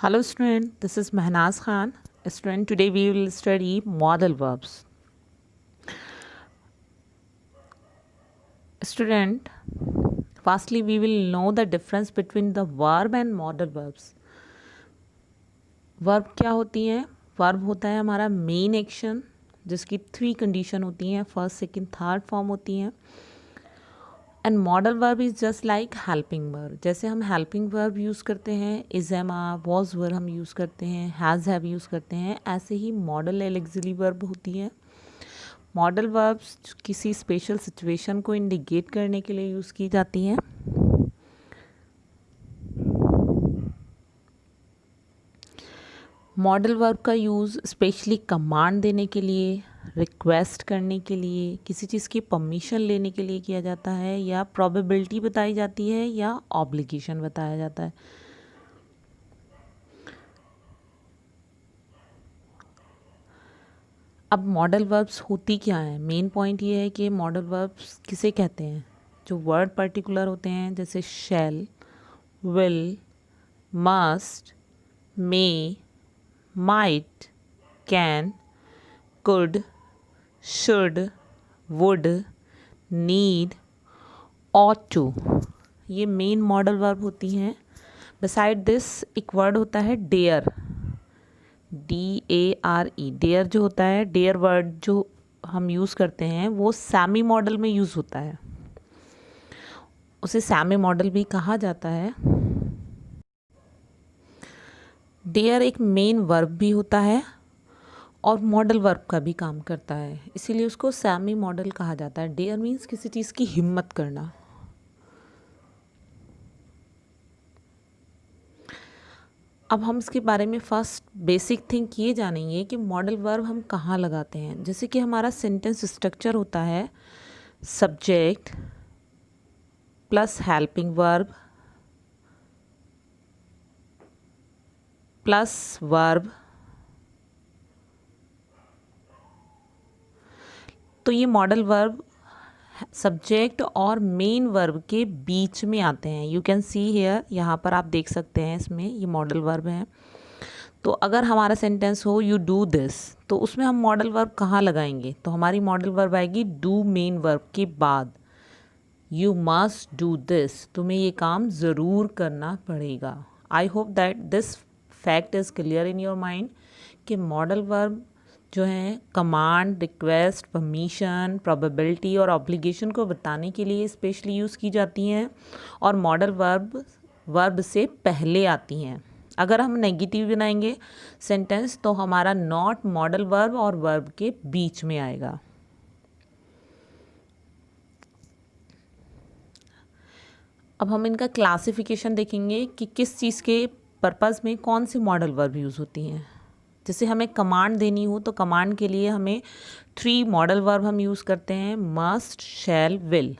Hello student, this is Mehnaz Khan. Student, today we will study modal verbs. Student, firstly we will know the difference between the verb and modal verbs. Verb क्या होती है? Verb होता है हमारा main action जिसकी 3 condition होती हैं, first second third form होती हैं. And modal verb is just like helping verb. जैसे हम हेल्पिंग वर्ब यूज़ करते हैं, is am are was verb हम यूज़ करते हैं, हैज़ हैव यूज़ करते हैं, ऐसे ही मॉडल एलेक्सिलरी वर्ब होती हैं. मॉडल वर्ब्स किसी स्पेशल सिचुएशन को इंडिकेट करने के लिए यूज़ की जाती हैं. मॉडल वर्ब का यूज़ स्पेशली कमांड देने के लिए, रिक्वेस्ट करने के लिए, किसी चीज़ की परमिशन लेने के लिए किया जाता है, या प्रोबेबिलिटी बताई जाती है, या ऑब्लिगेशन बताया जाता है. अब मॉडल वर्ब्स होती क्या है? मेन पॉइंट ये है कि मॉडल वर्ब्स किसे कहते हैं? जो वर्ड पर्टिकुलर होते हैं जैसे shall, will, must, may, might, can, could, should, would, need, ought to, ये मेन मॉडल वर्ब होती हैं. बिसाइड दिस एक वर्ड होता है डेयर, DARE. डेयर जो होता है, डेयर वर्ड जो हम यूज़ करते हैं वो सैमी मॉडल में यूज़ होता है, उसे सैमी मॉडल भी कहा जाता है. डेयर एक मेन वर्ब भी होता है और मॉडल वर्ब का भी काम करता है, इसीलिए उसको सैमी मॉडल कहा जाता है. डेयर मीन्स किसी चीज़ की हिम्मत करना. अब हम इसके बारे में फर्स्ट बेसिक थिंग ये जानेंगे कि मॉडल वर्ब हम कहाँ लगाते हैं. जैसे कि हमारा सेंटेंस स्ट्रक्चर होता है subject plus helping verb plus verb. तो ये मॉडल वर्ब सब्जेक्ट और मेन वर्ब के बीच में आते हैं. यू कैन सी हियर, यहाँ पर आप देख सकते हैं इसमें ये मॉडल वर्ब है. तो अगर हमारा सेंटेंस हो यू डू दिस, तो उसमें हम मॉडल वर्ब कहाँ लगाएंगे? तो हमारी मॉडल वर्ब आएगी डू मेन वर्ब के बाद. यू मस्ट डू दिस, तुम्हें ये काम ज़रूर करना पड़ेगा. I hope that this fact is clear in your mind कि मॉडल वर्ब जो है कमांड, रिक्वेस्ट, परमिशन, प्रोबेबिलिटी और ऑब्लिगेशन को बताने के लिए स्पेशली यूज़ की जाती हैं, और मॉडल वर्ब से पहले आती हैं. अगर हम नेगेटिव बनाएंगे सेंटेंस तो हमारा नॉट मॉडल वर्ब और वर्ब के बीच में आएगा. अब हम इनका क्लासिफिकेशन देखेंगे कि किस चीज़ के पर्पस में कौन सी मॉडल वर्ब यूज़ होती हैं. जैसे हमें कमांड देनी हो तो कमांड के लिए हमें 3 मॉडल वर्ब हम यूज़ करते हैं, मस्ट, शैल, विल.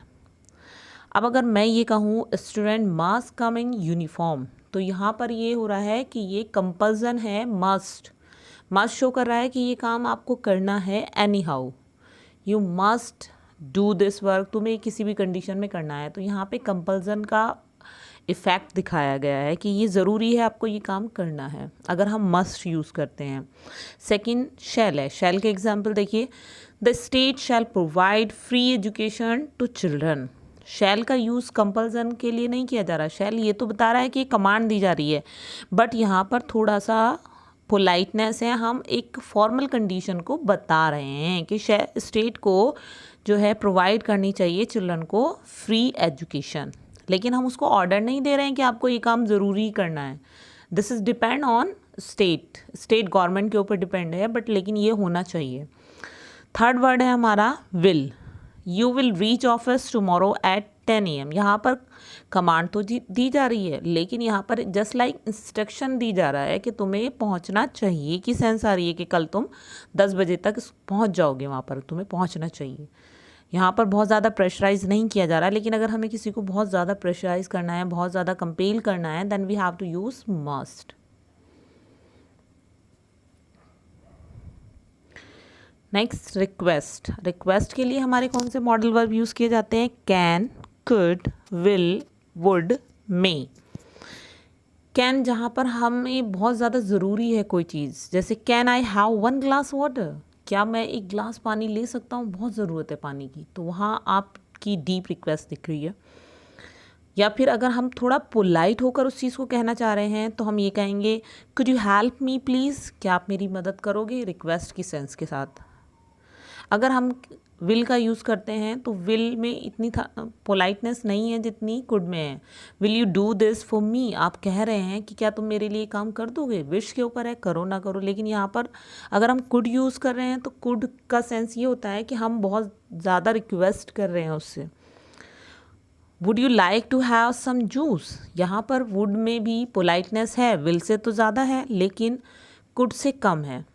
अब अगर मैं ये कहूँ student must come in uniform, तो यहाँ पर ये हो रहा है कि ये कंपल्सन है. मस्ट शो कर रहा है कि ये काम आपको करना है any how. You must do this work, तुम्हें किसी भी कंडीशन में करना है. तो यहाँ पे कंपल्सन का इफ़ेक्ट दिखाया गया है कि ये ज़रूरी है, आपको ये काम करना है अगर हम मस्ट यूज़ करते हैं. सेकंड शैल है. शैल के एग्जांपल देखिए, the state shall provide free education to children. Shall का यूज़ कंपल्सन के लिए नहीं किया जा रहा. शैल ये तो बता रहा है कि कमांड दी जा रही है, बट यहाँ पर थोड़ा सा पोलाइटनेस है, हम एक फॉर्मल कंडीशन को बता रहे हैं कि स्टेट को जो है प्रोवाइड करनी चाहिए चिल्ड्रन को फ्री एजुकेशन, लेकिन हम उसको ऑर्डर नहीं दे रहे हैं कि आपको ये काम ज़रूरी करना है. This is depend on state government के ऊपर डिपेंड है, बट लेकिन ये होना चाहिए. थर्ड वर्ड है हमारा will. You will reach office tomorrow at 10 AM. यहाँ पर कमांड तो दी जा रही है, लेकिन यहाँ पर जस्ट लाइक इंस्ट्रक्शन दी जा रहा है कि तुम्हें पहुँचना चाहिए, की सेंस आ रही है कि कल तुम 10 बजे तक पहुँच जाओगे, वहाँ पर तुम्हें पहुँचना चाहिए. यहाँ पर बहुत ज़्यादा प्रेशराइज नहीं किया जा रहा है, लेकिन अगर हमें किसी को बहुत ज़्यादा प्रेशराइज करना है, बहुत ज़्यादा कंपेल करना है, then we have to use must. Next request. Request के लिए हमारे कौन से मॉडल वर्ब यूज़ किए जाते हैं? Can, could, will, would, may. Can जहाँ पर हमें बहुत ज़्यादा ज़रूरी है कोई चीज़, जैसे can I have 1 glass water, क्या मैं एक गिलास पानी ले सकता हूँ, बहुत ज़रूरत है पानी की, तो वहाँ आपकी डीप रिक्वेस्ट दिख रही है। या फिर अगर हम थोड़ा पोलाइट होकर उस चीज़ को कहना चाह रहे हैं तो हम ये कहेंगे could you help me please, क्या आप मेरी मदद करोगे, रिक्वेस्ट की सेंस के साथ। अगर हम विल का यूज़ करते हैं तो विल में इतनी पोलाइटनेस नहीं है जितनी कुड में है। Will you do this for me, आप कह रहे हैं कि क्या तुम मेरे लिए काम कर दोगे, विश के ऊपर है, करो ना करो। लेकिन यहाँ पर अगर हम कुड यूज़ कर रहे हैं तो कुड का सेंस ये होता है कि हम बहुत ज़्यादा रिक्वेस्ट कर रहे हैं उससे। Would you like to have some juice, यहाँ पर वुड में भी पोलाइटनेस है, विल से तो ज़्यादा है लेकिन कुड से कम है।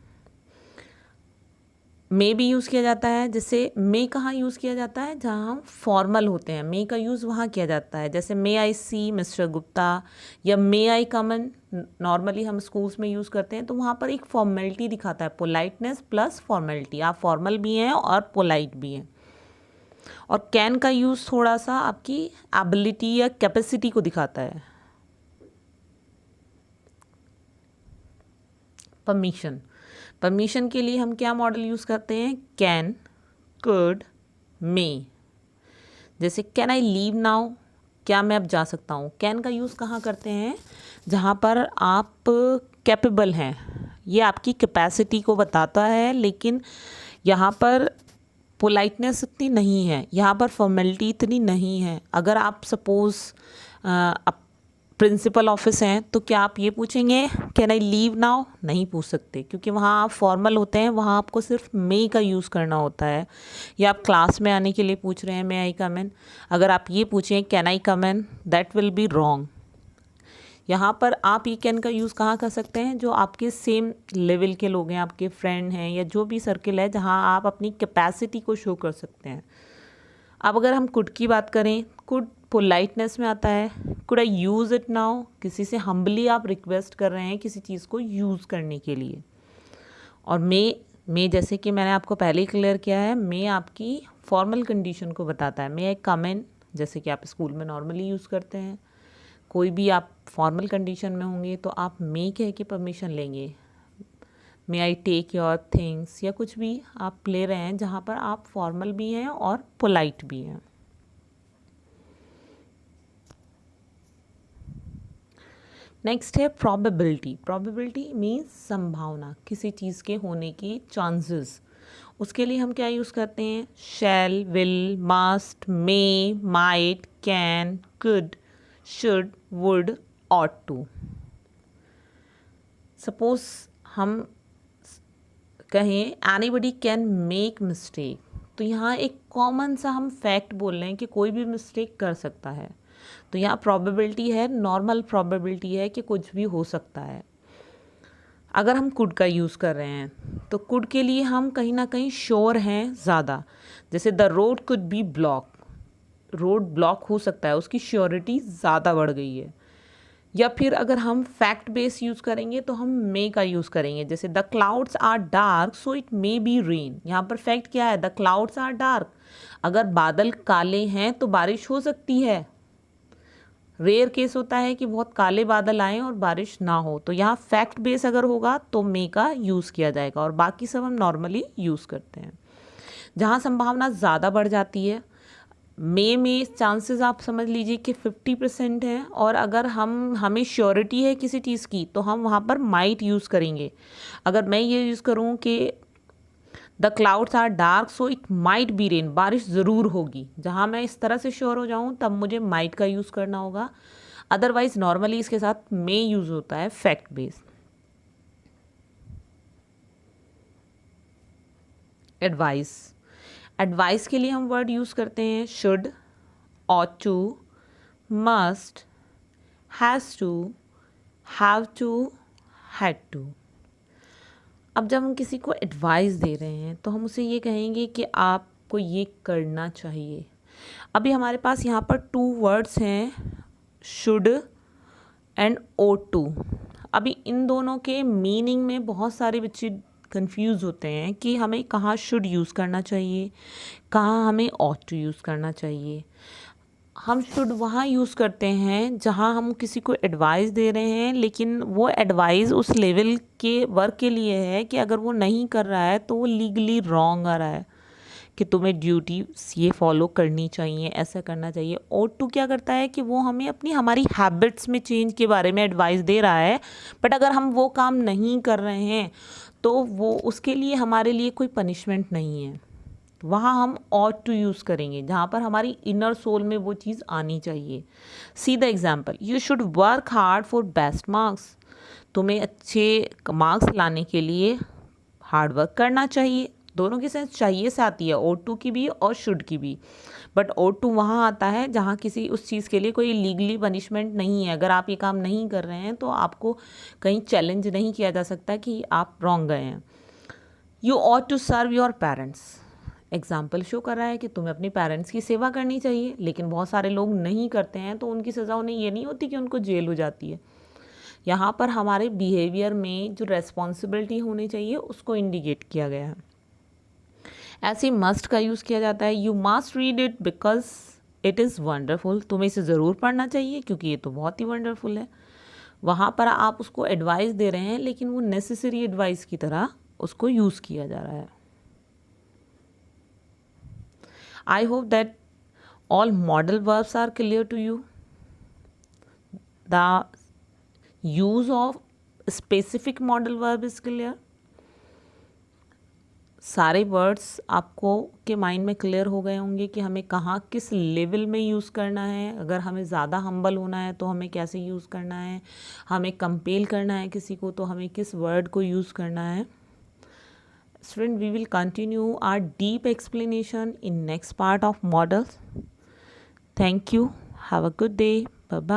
मे भी यूज़ किया जाता है, जैसे मे कहाँ यूज़ किया जाता है, जहाँ हम फॉर्मल होते हैं, मे का यूज़ वहाँ किया जाता है। जैसे मे आई सी मिस्टर गुप्ता या मे आई कम इन, नॉर्मली हम स्कूल्स में यूज़ करते हैं तो वहाँ पर एक फॉर्मेलिटी दिखाता है, पोलाइटनेस प्लस फॉर्मेलिटी, आप फॉर्मल भी हैं और पोलाइट भी हैं। और कैन का यूज़ थोड़ा सा आपकी एबिलिटी या कैपेसिटी को दिखाता है। परमिशन के लिए हम क्या मॉडल यूज़ करते हैं, कैन, कुड, मे। जैसे कैन आई लीव नाउ, क्या मैं अब जा सकता हूँ। कैन का यूज़ कहाँ करते हैं, जहाँ पर आप कैपेबल हैं, ये आपकी कैपेसिटी को बताता है, लेकिन यहाँ पर पोलाइटनेस इतनी नहीं है, यहाँ पर फॉर्मेलिटी इतनी नहीं है। अगर आप सपोज़ प्रिंसिपल ऑफिस हैं तो क्या आप ये पूछेंगे कैन आई लीव नाउ, नहीं पूछ सकते, क्योंकि वहाँ आप फॉर्मल होते हैं, वहाँ आपको सिर्फ मे का यूज़ करना होता है। या आप क्लास में आने के लिए पूछ रहे हैं मे आई कम इन, अगर आप ये पूछें can I come in, that will be wrong. यहाँ पर आप ये कैन का यूज़ कहाँ कर सकते हैं, जो आपके सेम लेवल के लोग हैं, आपके फ्रेंड हैं, या जो भी सर्किल है जहाँ आप अपनी कैपेसिटी को शो कर सकते हैं। अब अगर हम कुड की बात करें, कुड पोलाइटनेस में आता है, could I use it now, किसी से हम्बली आप रिक्वेस्ट कर रहे हैं किसी चीज़ को यूज़ करने के लिए। और मे जैसे कि मैंने आपको पहले ही क्लियर किया है, मे आपकी फॉर्मल कंडीशन को बताता है। मे आई कम इन, जैसे कि आप स्कूल में नॉर्मली यूज़ करते हैं, कोई भी आप फॉर्मल कंडीशन में होंगे तो आप मे कह के परमिशन लेंगे। मे आई टेक योर थिंग्स, या कुछ भी आप ले रहे हैं जहाँ पर आप फॉर्मल भी हैं और पोलाइट भी हैं। नेक्स्ट है प्रोबेबिलिटी। प्रोबेबिलिटी मीन्स संभावना, किसी चीज़ के होने की चांसेस। उसके लिए हम क्या यूज़ करते हैं, shall, will, must, may, might, can, could, should, would, ought to. Suppose हम कहें एनीबडी कैन मेक मिस्टेक, तो यहाँ एक कॉमन सा हम फैक्ट बोल रहे हैं कि कोई भी मिस्टेक कर सकता है, तो यहाँ प्रोबेबिलिटी है, नॉर्मल प्रोबेबिलिटी है कि कुछ भी हो सकता है। अगर हम कुड का यूज़ कर रहे हैं तो कुड के लिए हम कहीं ना कहीं श्योर हैं ज़्यादा, जैसे the road could be block, road block हो सकता है, उसकी श्योरिटी ज़्यादा बढ़ गई है। या फिर अगर हम फैक्ट बेस यूज़ करेंगे तो हम मे का यूज़ करेंगे, जैसे the clouds are dark so it may be rain. यहाँ पर फैक्ट क्या है, द क्लाउड्स आर डार्क, अगर बादल काले हैं तो बारिश हो सकती है। रेयर केस होता है कि बहुत काले बादल आएँ और बारिश ना हो, तो यहाँ फैक्ट बेस अगर होगा तो मे का यूज़ किया जाएगा, और बाकी सब हम नॉर्मली यूज़ करते हैं। जहाँ संभावना ज़्यादा बढ़ जाती है, मे में चांसेस आप समझ लीजिए कि 50% हैं, और अगर हमें श्योरिटी है किसी चीज़ की तो हम वहाँ पर माइट यूज़ करेंगे। अगर मैं ये यूज़ करूँ कि the clouds are dark so it might be rain, बारिश ज़रूर होगी, जहाँ मैं इस तरह से श्योर हो जाऊँ तब मुझे माइट का यूज़ करना होगा। अदरवाइज नॉर्मली इसके साथ मे यूज़ होता है फैक्ट बेस। एडवाइस, एडवाइस के लिए हम वर्ड यूज़ करते हैं should, ought to, must, has to, have to, had to। अब जब हम किसी को एडवाइस दे रहे हैं तो हम उसे ये कहेंगे कि आपको ये करना चाहिए। अभी हमारे पास यहाँ पर 2 वर्ड्स हैं, शुड एंड ought to। अभी इन दोनों के मीनिंग में बहुत सारे बच्चे कंफ्यूज होते हैं कि हमें कहाँ शुड यूज़ करना चाहिए, कहाँ हमें ought to यूज़ करना चाहिए। हम शुड वहाँ यूज़ करते हैं जहाँ हम किसी को एडवाइस दे रहे हैं, लेकिन वो एडवाइस उस लेवल के वर्क के लिए है कि अगर वो नहीं कर रहा है तो वो लीगली रॉन्ग आ रहा है कि तुम्हें ड्यूटी ये फॉलो करनी चाहिए, ऐसा करना चाहिए। O2 क्या करता है कि वो हमें हमारी हैबिट्स में चेंज के बारे में एडवाइस दे रहा है, बट अगर हम वो काम नहीं कर रहे हैं तो वो उसके लिए हमारे लिए कोई पनिशमेंट नहीं है। वहाँ हम ought to यूज़ करेंगे जहाँ पर हमारी इनर सोल में वो चीज़ आनी चाहिए। See the example, you should work hard for best marks. तुम्हें अच्छे मार्क्स लाने के लिए हार्ड वर्क करना चाहिए। दोनों की सेंस चाहिए से आती है, O2 की भी और शुड की भी। बट O2 वहाँ आता है जहाँ किसी उस चीज़ के लिए कोई लीगली पनिशमेंट नहीं है। अगर आप ये काम नहीं कर रहे हैं तो आपको कहीं चैलेंज नहीं किया जा सकता कि आप रॉन्ग गए हैं। You ought to serve your parents. Example show कर रहा है कि तुम्हें अपने पेरेंट्स की सेवा करनी चाहिए, लेकिन बहुत सारे लोग नहीं करते हैं तो उनकी सज़ा उन्हें ये नहीं होती कि उनको जेल हो जाती है। यहाँ पर हमारे बिहेवियर में जो रेस्पॉन्सिबिलिटी होनी चाहिए उसको इंडिकेट किया गया है। ऐसे मस्ट का यूज़ किया जाता है, you must read it because it is wonderful. तुम्हें इसे ज़रूर पढ़ना चाहिए क्योंकि ये तो बहुत ही वंडरफुल है। वहाँ पर आप उसको एडवाइस दे रहे हैं, लेकिन वो नेसेसरी एडवाइस की तरह उसको यूज़ किया जा रहा है। I hope that all modal verbs are clear to you. The use of specific modal verb is clear. सारे वर्ड्स आपको के माइंड में क्लियर हो गए होंगे कि हमें कहाँ किस लेवल में यूज़ करना है। अगर हमें ज़्यादा हम्बल होना है तो हमें कैसे यूज़ करना है, हमें कंपेल करना है किसी को तो हमें किस वर्ड को यूज़ करना है। Student, we will continue our deep explanation in next part of models. Thank you. Have a good day. Bye bye.